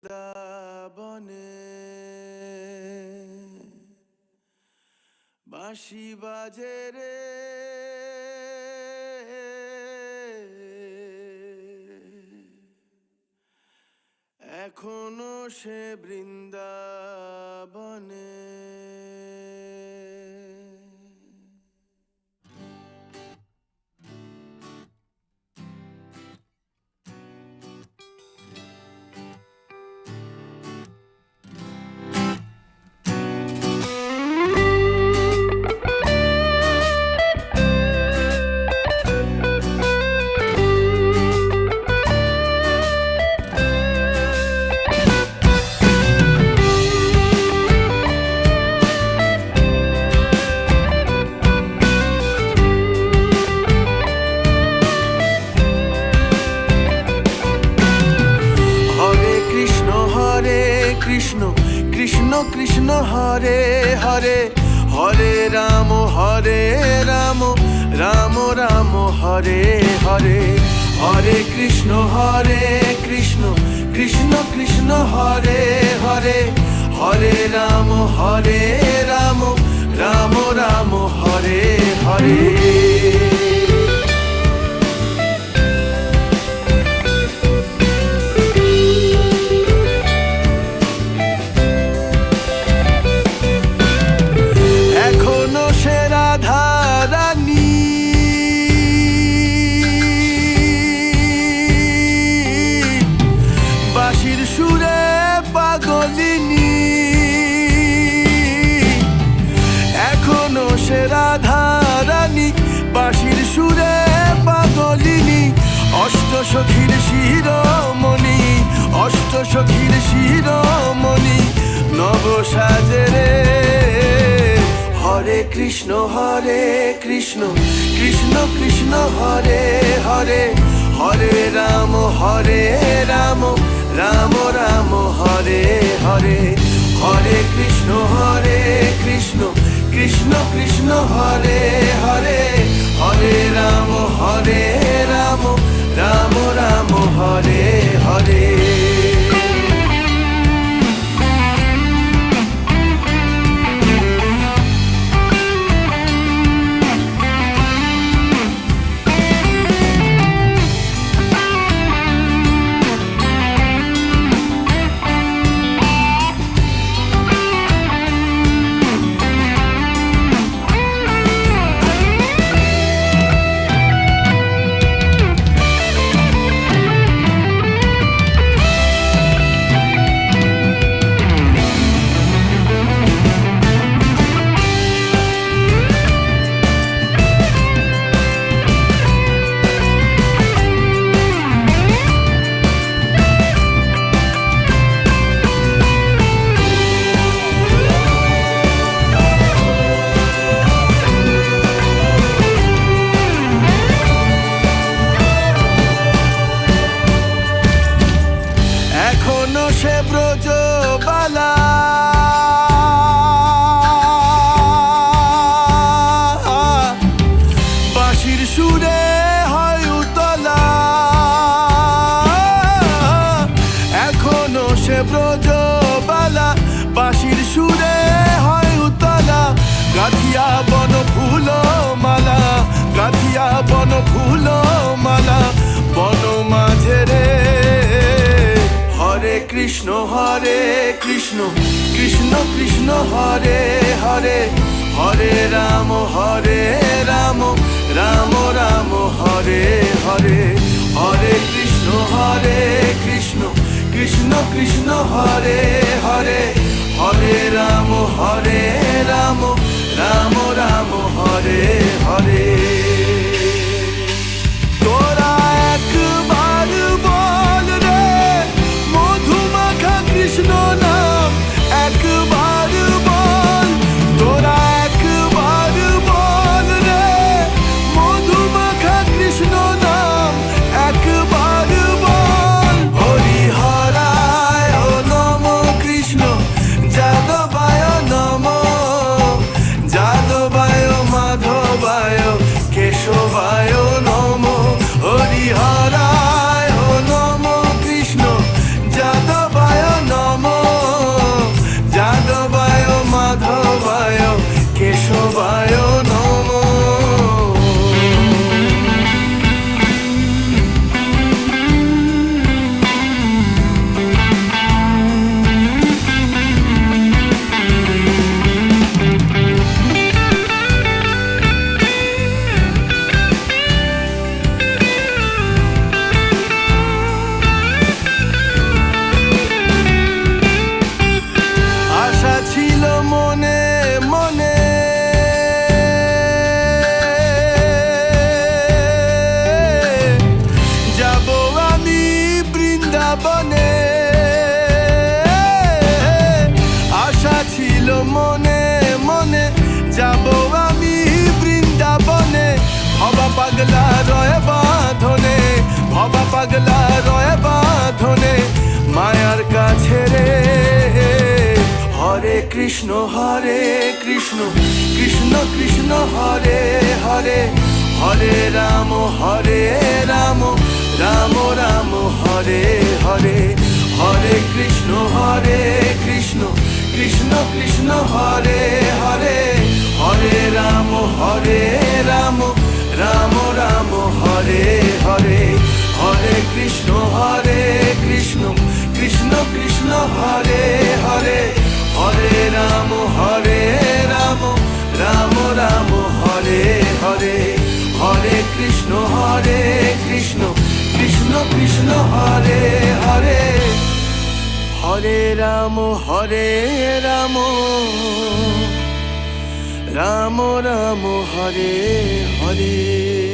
বৃন্দাবনে বাঁশি বাজে রে, এখনো সে বৃন্দাবনে। কৃষ্ণ কৃষ্ণ কৃষ্ণ হরে হরে, হরে রাম রাম রাম হরে হরে। হরে কৃষ্ণ কৃষ্ণ কৃষ্ণ হরে হরে, হরে রাম রাম রাম হরে হরে। সুরে পাগলিনী এখনো সে রাধা রানী, বাঁশির সুরে পাগলিনী। অষ্ট সখীর শিরোমণি, অষ্ট সখীর শিরোমণি নব সাজে রে। হরে কৃষ্ণ কৃষ্ণ কৃষ্ণ হরে হরে, হরে রাম রাম রাম হরে হরে। হরে কৃষ্ণ কৃষ্ণ কৃষ্ণ হরে হরে, হরে রাম রাম রাম হরে হরে। এখনো সে ব্রজবালা, বাঁশির সুরে হয় উতলা। এখনো সে ব্রজবালা, বাঁশির সুরে হয় উতলা। গাথিয়া বন ফুল মালা, গাথিয়া বন ফুল মালা বন মাঝে রে। হরে কৃষ্ণ কৃষ্ণ কৃষ্ণ হরে হরে, হরে রাম রাম রাম হরে হরে। হরে কৃষ্ণ কৃষ্ণ কৃষ্ণ হরে হরে, হরে রাম রাম রাম হরে হরে। তোরা একবার বল রে মধুমাখা কৃষ্ণ নাম, একবার বল। তোরা একবার বল রে মধুমাখা কৃষ্ণ নাম, একবার বল। হরি হরায় নম কৃষ্ণ যাদবায় নম, যাদবায় মাধবায় পাগলা রয় বাঁধনে মায়ার কাছে রে। হরে কৃষ্ণ কৃষ্ণ কৃষ্ণ হরে হরে, হরে রাম রাম রাম হরে হরে। হরে কৃষ্ণ কৃষ্ণ কৃষ্ণ হরে হরে, হরে রাম রাম রাম হরে হরে। হরে কৃষ্ণ কৃষ্ণ কৃষ্ণ হরে হরে, হরে রাম রাম রাম হরে হরে। হরে কৃষ্ণ কৃষ্ণ কৃষ্ণ হরে হরে, হরে রাম রাম রাম হরে হরে।